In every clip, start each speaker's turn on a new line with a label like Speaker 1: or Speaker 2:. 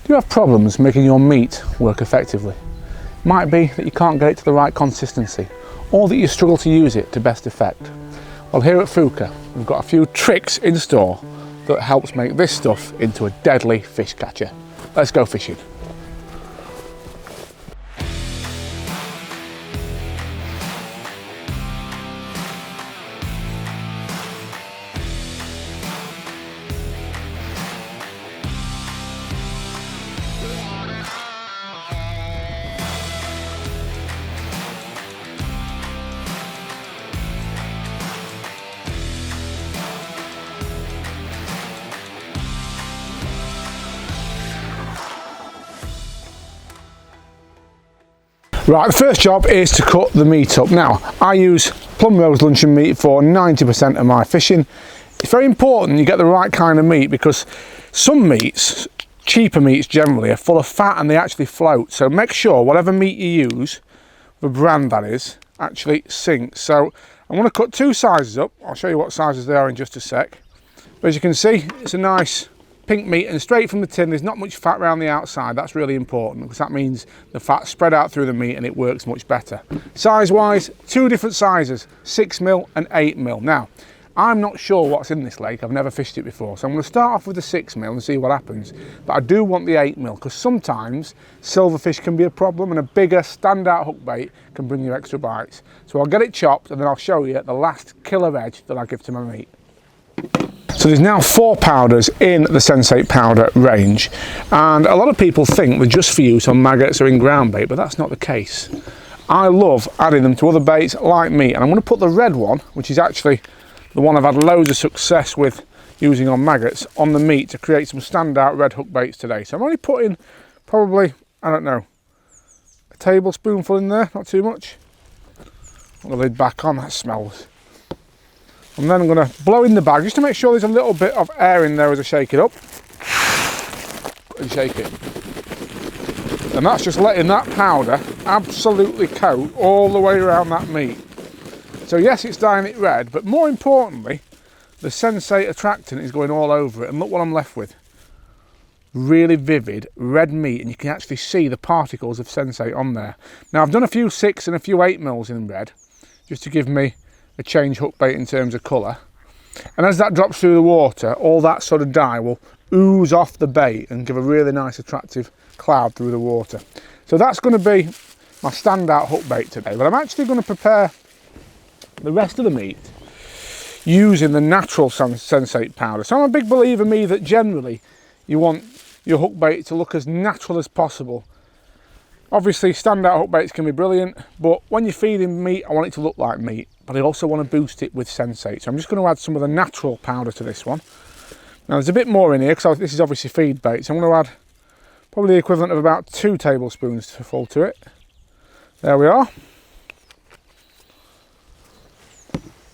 Speaker 1: Do you have problems making your meat work effectively? Might be that you can't get it to the right consistency, or that you struggle to use it to best effect. Well, here at Fuka, we've got a few tricks in store that helps make this stuff into a deadly fish catcher. Let's go fishing. Right, the first job is to cut the meat up. Now, I use Plumrose luncheon meat for 90% of my fishing. It's very important you get the right kind of meat because some meats, cheaper meats generally, are full of fat and they actually float. So make sure whatever meat you use, the brand that is, actually sinks. So I'm going to cut two sizes up. I'll show you what sizes they are in just a sec. But as you can see, it's a nice pink meat and straight from the tin. There's not much fat around the outside. That's really important because that means the fat's spread out through the meat and it works much better. Size wise, two different sizes, 6mm and 8mm. Now, I'm not sure what's in this lake. I've never fished it before. So I'm going to start off with the 6mm and see what happens. But I do want the 8mm because sometimes silverfish can be a problem and a bigger standout hook bait can bring you extra bites. So I'll get it chopped and then I'll show you the last killer edge that I give to my meat. So there's now 4 powders in the Sensei powder range, and a lot of people think they're just for use on maggots or in ground bait, but that's not the case. I love adding them to other baits like meat, and I'm going to put the red one, which is actually the one I've had loads of success with using on maggots, on the meat to create some standout red hook baits today. So I'm only putting probably, I don't know, a tablespoonful in there, not too much. Put the lid back on, that smells. And then I'm going to blow in the bag just to make sure there's a little bit of air in there as I shake it up. And shake it. And that's just letting that powder absolutely coat all the way around that meat. So yes, it's dyeing it red, but more importantly, the Sensei Attractant is going all over it. And look what I'm left with. Really vivid red meat, and you can actually see the particles of Sensei on there. Now I've done a few 6 and a few 8mm in red, just to give me a change hook bait in terms of colour, and as that drops through the water, all that sort of dye will ooze off the bait and give a really nice attractive cloud through the water. So that's going to be my standout hook bait today, but I'm actually going to prepare the rest of the meat using the natural Sensei powder. So I'm a big believer, me, that generally you want your hook bait to look as natural as possible. Obviously standout hook baits can be brilliant, but when you're feeding meat, I want it to look like meat, but I also want to boost it with Sensei. So I'm just going to add some of the natural powder to this one. Now there's a bit more in here because this is obviously feed bait, so I'm going to add probably the equivalent of about 2 tablespoons full to it. There we are.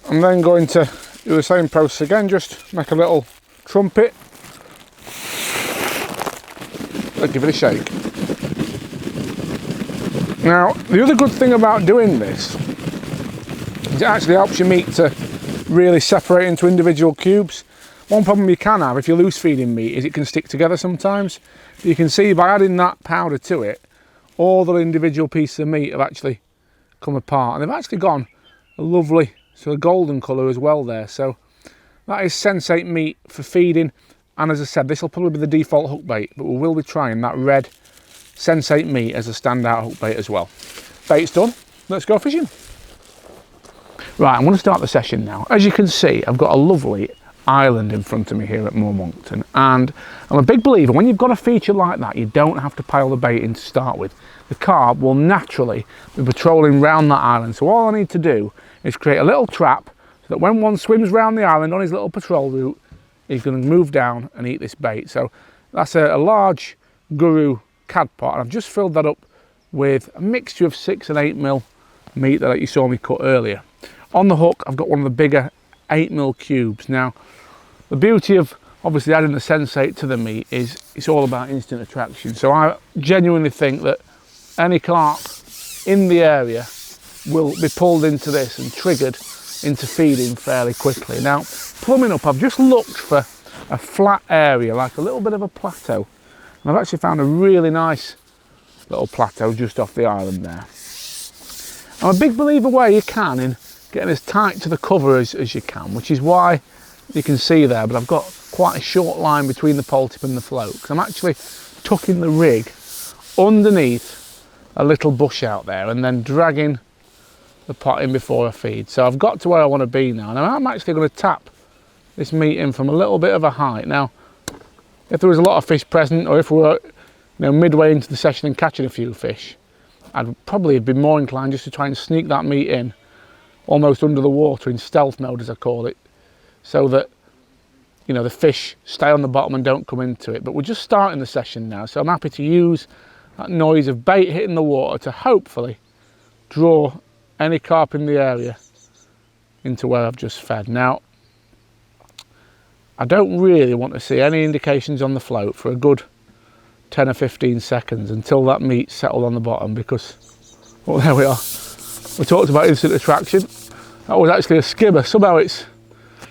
Speaker 1: I'm then going to do the same process again, just make a little trumpet. Let's give it a shake. Now, the other good thing about doing this is it actually helps your meat to really separate into individual cubes. One problem you can have if you're loose feeding meat is it can stick together sometimes. You can see by adding that powder to it, all the individual pieces of meat have actually come apart, and they've actually gone a lovely sort of golden colour as well there. So that is Sensei meat for feeding, and as I said, this will probably be the default hook bait, but we will be trying that red Sensei meat as a standout hook bait as well. Bait's done, let's go fishing. Right, I'm going to start the session now. As you can see, I've got a lovely island in front of me here at Moor Moncton, and I'm a big believer when you've got a feature like that, you don't have to pile the bait in to start with. The carp will naturally be patrolling round that island, so all I need to do is create a little trap so that when one swims round the island on his little patrol route, he's going to move down and eat this bait. So that's a large Guru cad pot, and I've just filled that up with a mixture of 6 and 8mm meat that you saw me cut earlier. On the hook, I've got one of the bigger 8mm cubes. Now, the beauty of obviously adding the Sensei to the meat is it's all about instant attraction. So I genuinely think that any carp in the area will be pulled into this and triggered into feeding fairly quickly. Now, plumbing up, I've just looked for a flat area, like a little bit of a plateau, And I've actually found a really nice little plateau just off the island there. I'm a big believer where you can in getting as tight to the cover as you can, which is why you can see there, but I've got quite a short line between the pole tip and the float, because I'm actually tucking the rig underneath a little bush out there and then dragging the pot in before I feed. So I've got to where I want to be now, and I'm actually going to tap this meat in from a little bit of a height. Now, if there was a lot of fish present, or if we were midway into the session and catching a few fish, I'd probably be more inclined just to try and sneak that meat in almost under the water in stealth mode, as I call it, so that the fish stay on the bottom and don't come into it. But we're just starting the session now, so I'm happy to use that noise of bait hitting the water to hopefully draw any carp in the area into where I've just fed. Now, I don't really want to see any indications on the float for a good 10 or 15 seconds until that meat's settled on the bottom, because, well, there we are. We talked about instant attraction. That was actually a skimmer. Somehow it's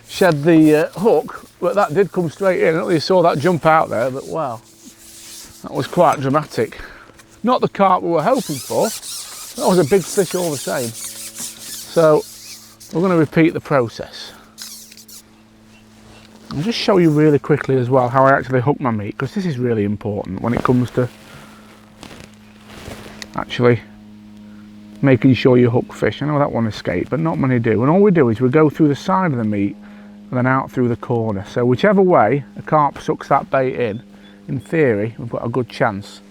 Speaker 1: shed the hook, but that did come straight in. I don't know if you saw that jump out there, but wow, that was quite dramatic. Not the carp we were hoping for. That was a big fish all the same. So we're going to repeat the process. I'll just show you really quickly as well how I actually hook my meat, because this is really important when it comes to actually making sure you hook fish. I know that one escaped, but not many do. And all we do is we go through the side of the meat and then out through the corner. So whichever way a carp sucks that bait in theory, we've got a good chance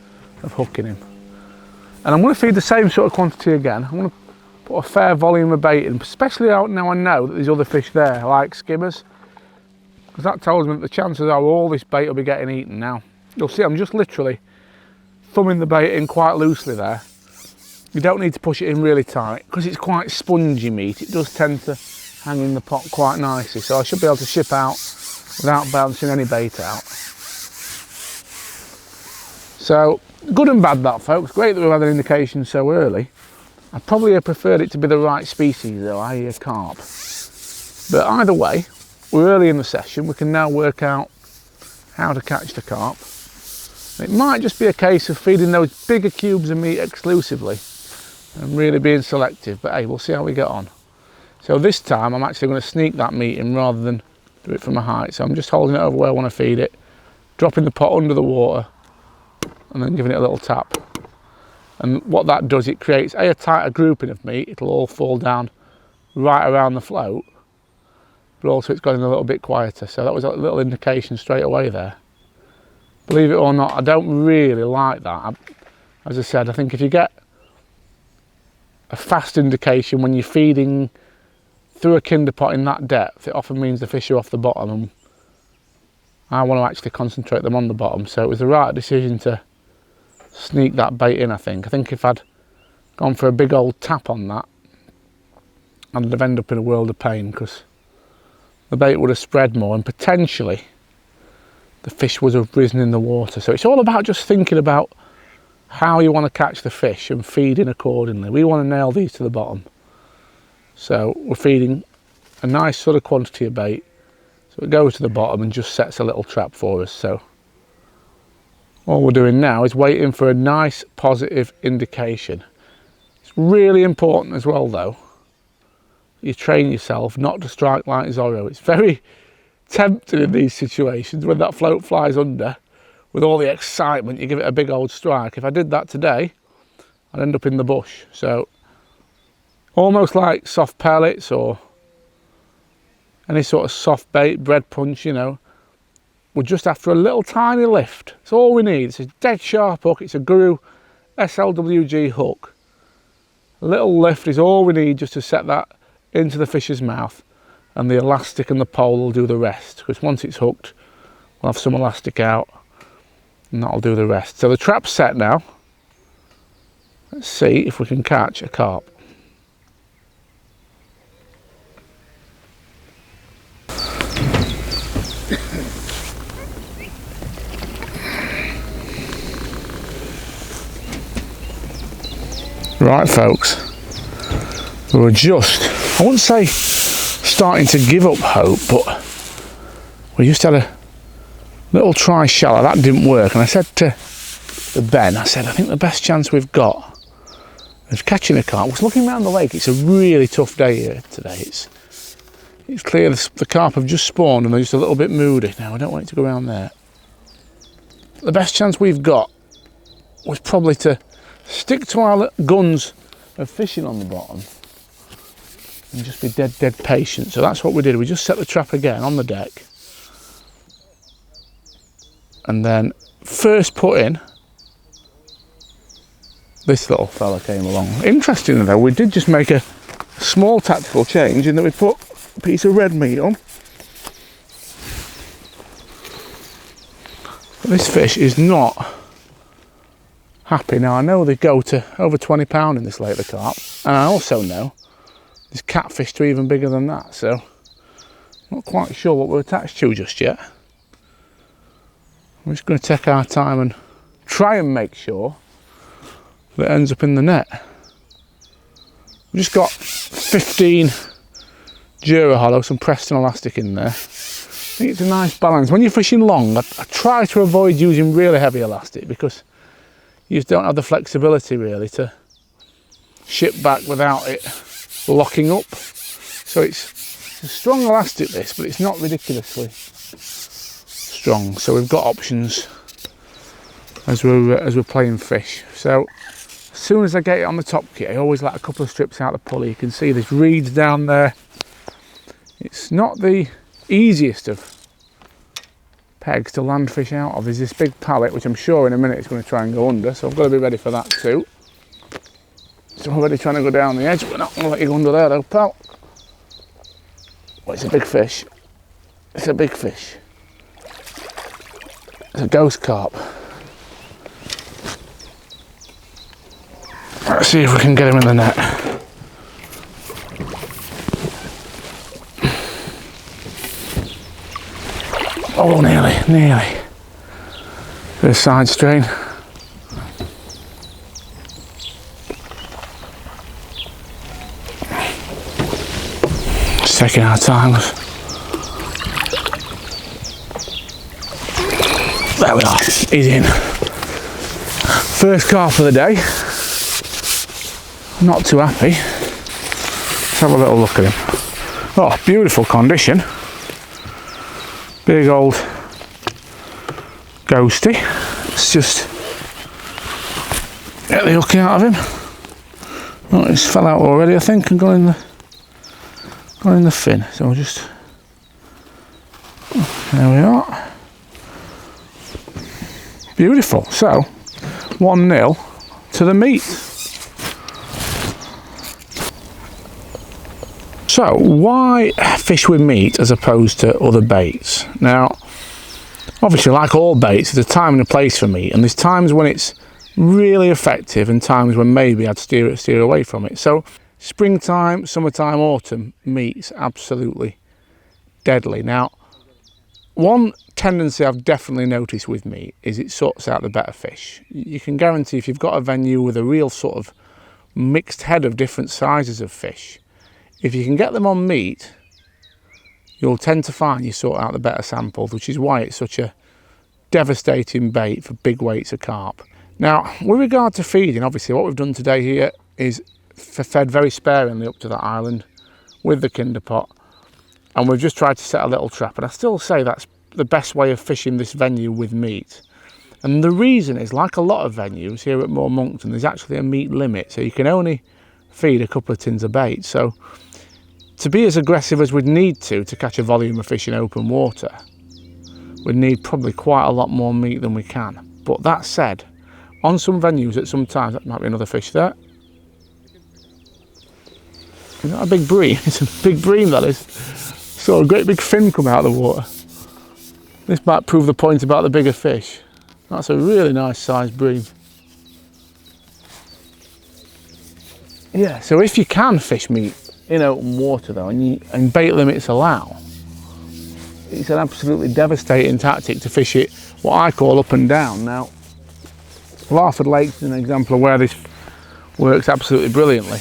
Speaker 1: of hooking him. And I'm going to feed the same sort of quantity again. I'm going to put a fair volume of bait in, especially out now I know that there's other fish there, like skimmers, because that tells me that the chances are all this bait will be getting eaten. Now, you'll see I'm just literally thumbing the bait in quite loosely there. You don't need to push it in really tight, because it's quite spongy meat. It does tend to hang in the pot quite nicely, so I should be able to ship out without bouncing any bait out. So, good and bad that, folks. Great that we've had an indication so early. I'd probably have preferred it to be the right species though, i.e. a carp. But either way, we're early in the session. We can now work out how to catch the carp. It might just be a case of feeding those bigger cubes of meat exclusively and really being selective, but hey, we'll see how we get on. So this time I'm actually going to sneak that meat in rather than do it from a height. So I'm just holding it over where I want to feed it, dropping the pot under the water and then giving it a little tap. And what that does, it creates a tighter grouping of meat. It'll all fall down right around the float, but also it's going a little bit quieter. So that was a little indication straight away there. Believe it or not, I don't really like that. As I said, I think if you get a fast indication when you're feeding through a kinder pot in that depth, it often means the fish are off the bottom, and I want to actually concentrate them on the bottom. So it was the right decision to sneak that bait in, I think. I think if I'd gone for a big old tap on that, I'd have ended up in a world of pain, because the bait would have spread more and potentially the fish would have risen in the water. So it's all about just thinking about how you want to catch the fish and feeding accordingly. We want to nail these to the bottom. So we're feeding a nice sort of quantity of bait, so it goes to the bottom and just sets a little trap for us. So all we're doing now is waiting for a nice positive indication. It's really important as well though, you train yourself not to strike like Zorro. It's very tempting in these situations when that float flies under, with all the excitement, you give it a big old strike. If I did that today, I'd end up in the bush. So almost like soft pellets or any sort of soft bait, bread punch, you know, we're just after a little tiny lift. It's all we need. It's a dead sharp hook. It's a Guru SLWG hook. A little lift is all we need just to set that into the fish's mouth, and the elastic and the pole will do the rest, because once it's hooked we'll have some elastic out and that'll do the rest. So the trap's set now. Let's see if we can catch a carp. Right folks, we were just, I wouldn't say starting to give up hope, but we just had Little try shallow, that didn't work, and I said to Ben, I think the best chance we've got of catching a carp was looking around the lake. It's a really tough day here today. It's clear the carp have just spawned and they're just a little bit moody. Now I don't want it to go around there. The best chance we've got was probably to stick to our guns of fishing on the bottom and just be dead patient. So that's what we did. We just set the trap again on the deck, and then first put in, this little fella came along. Interestingly though, we did just make a small tactical change in that we put a piece of red meat on. But this fish is not happy. Now I know they go to over 20 pound in this lake, the carp, and I also know there's catfish to even bigger than that, so I'm not quite sure what we're attached to just yet. We're just going to take our time and try and make sure that it ends up in the net. We've just got 15 Dura Hollow, some Preston elastic in there. I think it's a nice balance. When you're fishing long, I try to avoid using really heavy elastic because you just don't have the flexibility really to ship back without it locking up. So it's a strong elastic this, but it's not ridiculously strong. So we've got options as we're playing fish. So as soon as I get it on the top kit, I always let a couple of strips out the pulley. You can see there's reeds down there. It's not the easiest of pegs to land fish out of. There's this big pallet, which I'm sure in a minute is going to try and go under, so I've got to be ready for that too. It's already trying to go down the edge. We're not going to let you go under there though, pal. Oh, it's a big fish. It's a big fish. It's a ghost carp. Let's see if we can get him in the net. Oh, nearly. Bit of side strain. Just taking our time. There we are, he's in. First carp of the day. Not too happy. Let's have a little look at him. Oh, beautiful condition. Big old ghosty. Let's just get the hook out of him. Oh, it's fell out already, I think, and gone in the fin. So we'll just, there we are. Beautiful. So 1-0 to the meat. So why fish with meat as opposed to other baits? Now, obviously, like all baits, there's a time and a place for meat, and there's times when it's really effective and times when maybe I'd steer away from it. So springtime, summertime, autumn, meat's absolutely deadly. Now, one tendency I've definitely noticed with meat is it sorts out the better fish. You can guarantee if you've got a venue with a real sort of mixed head of different sizes of fish, if you can get them on meat, you'll tend to find you sort out the better samples, which is why it's such a devastating bait for big weights of carp. Now, with regard to feeding, obviously what we've done today here is fed very sparingly up to that island with the kinder pot, and we've just tried to set a little trap, and I still say that's the best way of fishing this venue with meat. And the reason is, like a lot of venues here at Moor Moncton, there's actually a meat limit, so you can only feed a couple of tins of bait. So to be as aggressive as we'd need to catch a volume of fish in open water, we'd need probably quite a lot more meat than we can. But that said, on some venues at some times, that might be another fish there. Is that a big bream? It's a big bream, that is. Saw a great big fin come out of the water. This might prove the point about the bigger fish. That's a really nice sized bream. Yeah, so if you can fish meat in open water though, and bait limits allow, it's an absolutely devastating tactic to fish it what I call up and down. Now, Larford Lake is an example of where this works absolutely brilliantly.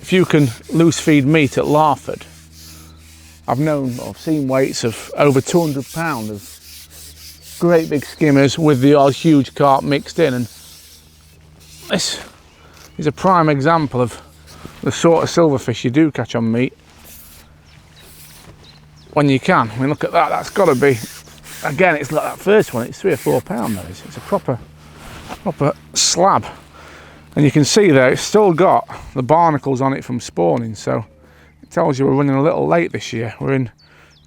Speaker 1: If you can loose feed meat at Larford I've seen weights of over 200 pounds of great big skimmers with the odd huge carp mixed in, and this is a prime example of the sort of silverfish you do catch on meat when you can. I mean, look at that, that's got to be, again, it's like that first one, it's 3 or 4 pounds, that is. It's a proper slab. And you can see there, it's still got the barnacles on it from spawning, so it tells you we're running a little late this year. We're in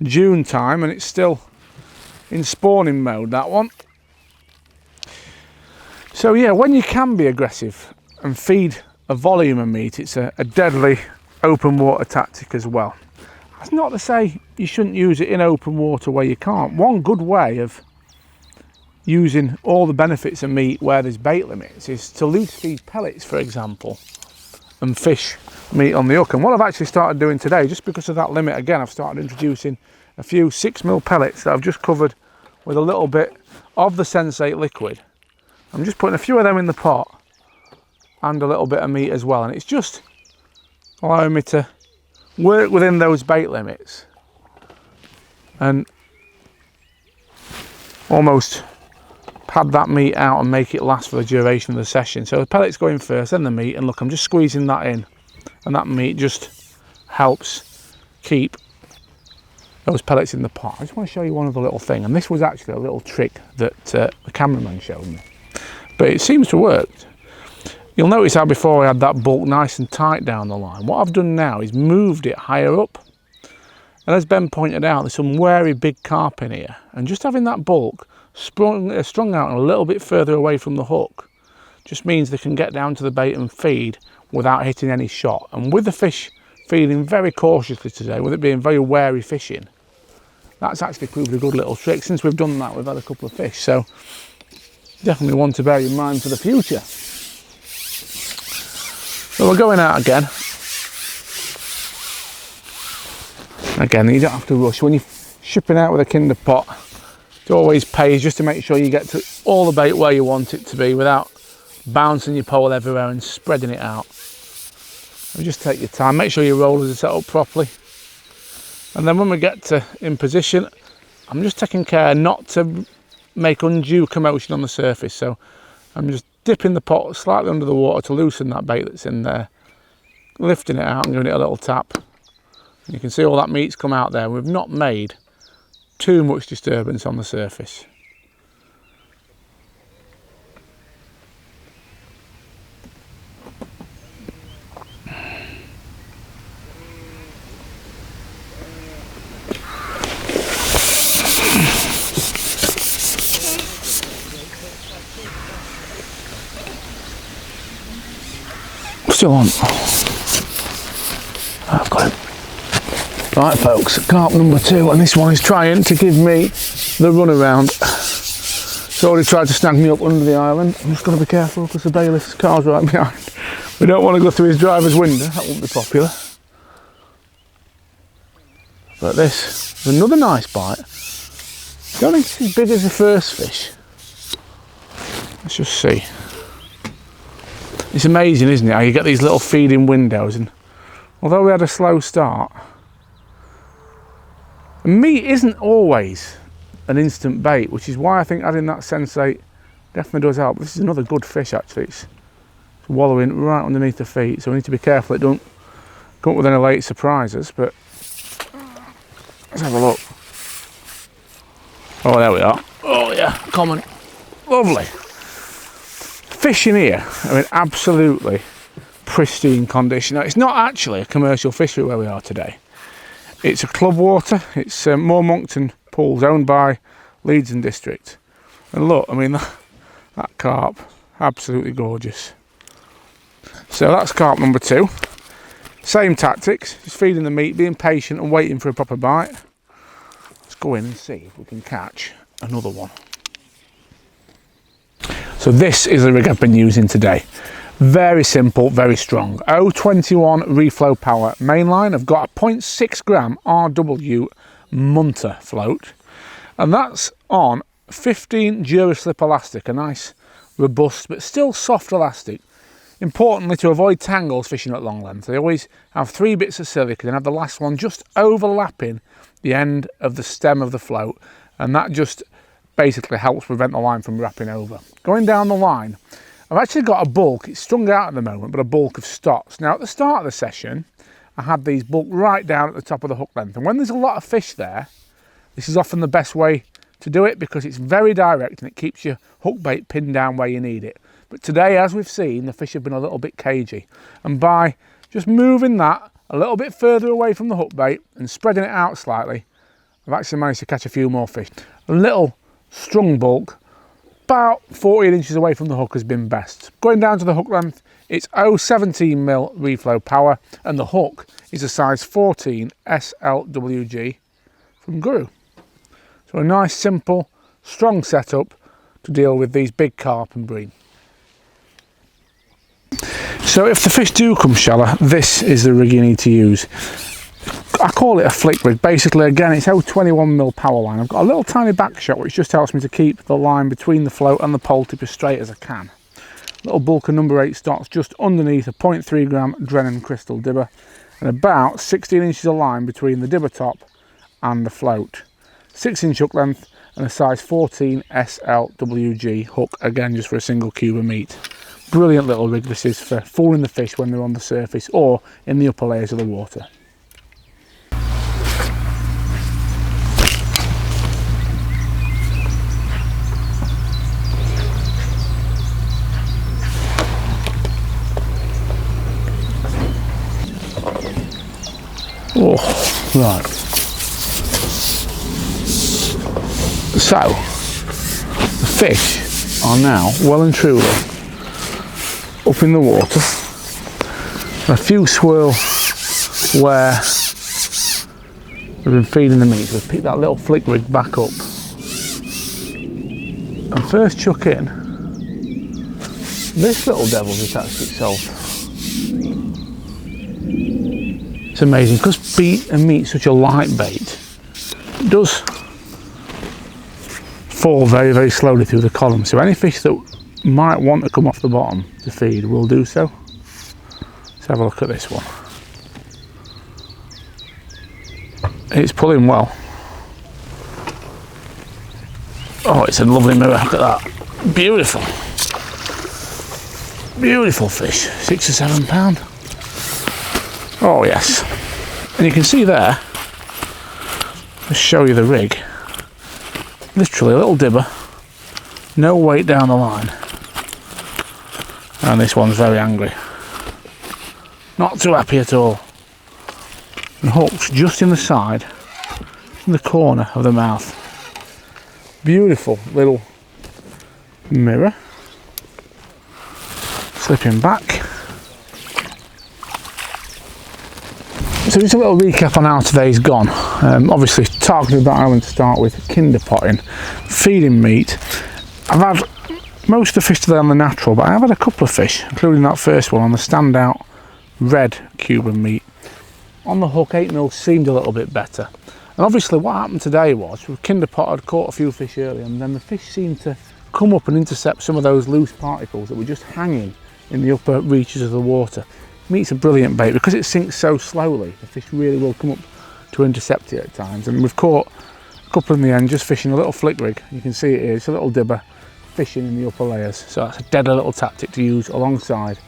Speaker 1: June time and it's still in spawning mode, that one. So yeah, when you can be aggressive and feed a volume of meat, it's a deadly open water tactic as well. That's not to say you shouldn't use it in open water where you can't. One good way of using all the benefits of meat where there's bait limits is to loose feed pellets, for example, and fish meat on the hook. And what I've actually started doing today, just because of that limit again, I've started introducing a few 6mm pellets that I've just covered with a little bit of the Sensei liquid. I'm just putting a few of them in the pot and a little bit of meat as well, and it's just allowing me to work within those bait limits and almost pad that meat out and make it last for the duration of the session. So the pellets go in first, then the meat, and look, I'm just squeezing that in, and that meat just helps keep those pellets in the pot. I just want to show you one other little thing, and this was actually a little trick that the cameraman showed me, but it seems to work. You'll notice how before I had that bulk nice and tight down the line. What I've done now is moved it higher up, and as Ben pointed out, there's some wary big carp in here, and just having that bulk strung out a little bit further away from the hook just means they can get down to the bait and feed without hitting any shot. And with the fish feeding very cautiously today, with it being very wary fishing, that's actually proved a good little trick. Since we've done that, we've had a couple of fish, so definitely one to bear in mind for the future. So we're going out again. Again, you don't have to rush when you're shipping out with a kinder pot. It always pays just to make sure you get to all the bait where you want it to be without bouncing your pole everywhere and spreading it out. So just take your time, make sure your rollers are set up properly, and then when we get in position, I'm just taking care not to make undue commotion on the surface. So I'm just dipping the pot slightly under the water to loosen that bait that's in there, lifting it out and giving it a little tap. You can see all that meat's come out there. We've not made too much disturbance on the surface. Still on. I've got it. Right folks, carp number 2, and this one is trying to give me the runaround. It's already tried to snag me up under the island. I'm just going to be careful because the bailiff's car's right behind. We don't want to go through his driver's window, that won't be popular. But this is another nice bite. I don't think it's as big as the first fish. Let's just see. It's amazing, isn't it, how you get these little feeding windows, and although we had a slow start, meat isn't always an instant bait, which is why I think adding that Sensei definitely does help. This is another good fish actually, it's wallowing right underneath the feet, so we need to be careful it don't come up with any late surprises. But let's have a look. Oh, there we are. Oh yeah, common. Lovely. Fish in here are in absolutely pristine condition. Now, it's not actually a commercial fishery where we are today. It's a club water. It's Moor Moncton pools owned by Leeds and District. And look, I mean, that carp, absolutely gorgeous. So that's carp number 2. Same tactics, just feeding the meat, being patient and waiting for a proper bite. Let's go in and see if we can catch another one. So this is the rig I've been using today. Very simple, very strong. 021 reflow power mainline. I've got a 0.6 gram RW Munter float, and that's on 15 Duraslip elastic, a nice robust but still soft elastic. Importantly, to avoid tangles fishing at long length, I always have 3 bits of silica and have the last one just overlapping the end of the stem of the float, and that just basically helps prevent the line from wrapping over. Going down the line, I've actually got a bulk, it's strung out at the moment, but a bulk of stots. Now at the start of the session, I had these bulk right down at the top of the hook length, and when there's a lot of fish there, this is often the best way to do it because it's very direct and it keeps your hook bait pinned down where you need it. But today, as we've seen, the fish have been a little bit cagey, and by just moving that a little bit further away from the hook bait and spreading it out slightly, I've actually managed to catch a few more fish. A little strung bulk, about 14 inches away from the hook, has been best. Going down to the hook length, it's 0.17mm reflow power, and the hook is a size 14 SLWG from Guru. So a nice, simple, strong setup to deal with these big carp and bream. So if the fish do come shallow, this is the rig you need to use. I call it a flick rig. Basically, again, it's 0.21mm power line. I've got a little tiny back shot which just helps me to keep the line between the float and the pole tip as straight as I can. Little bulk of number 8 stots just underneath a 0.3 gram Drennan crystal dibber, and about 16 inches of line between the dibber top and the float. 6-inch hook length and a size 14 SLWG hook, again just for a single cube of meat. Brilliant little rig this is for fooling the fish when they're on the surface or in the upper layers of the water. Oh, right. So, the fish are now well and truly up in the water. A few swirl where we've been feeding the meat. We've picked that little flick rig back up and first chuck in this little devil's attached itself. It's amazing because beet and meat's such a light bait. It does fall very, very slowly through the column, so any fish that might want to come off the bottom to feed will do so. Let's have a look at this one. It's pulling well. Oh, it's a lovely mirror, look at that. Beautiful. Beautiful fish, 6 or 7 pound. Oh yes. And you can see there, let's show you the rig. Literally a little dibber, no weight down the line. And this one's very angry. Not too happy at all. And hooked just in the side, in the corner of the mouth. Beautiful little mirror. Slipping back. So just a little recap on how today's gone. Obviously targeted that island to start with, kinder potting, feeding meat. I've had most of the fish today on the natural, but I have had a couple of fish, including that first one on the standout red Cuban meat. On the hook, 8mm seemed a little bit better. And obviously what happened today was, we kinder potted, caught a few fish early, and then the fish seemed to come up and intercept some of those loose particles that were just hanging in the upper reaches of the water. Meat's a brilliant bait because it sinks so slowly. The fish really will come up to intercept it at times, and we've caught a couple in the end just fishing a little flick rig. You can see it here, it's a little dibber fishing in the upper layers, so that's a dead little tactic to use alongside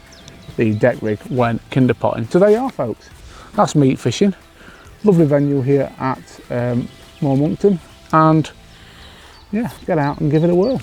Speaker 1: the deck rig when kinder potting. So there you are, folks, that's meat fishing. Lovely venue here at Monkton, and yeah, get out and give it a whirl.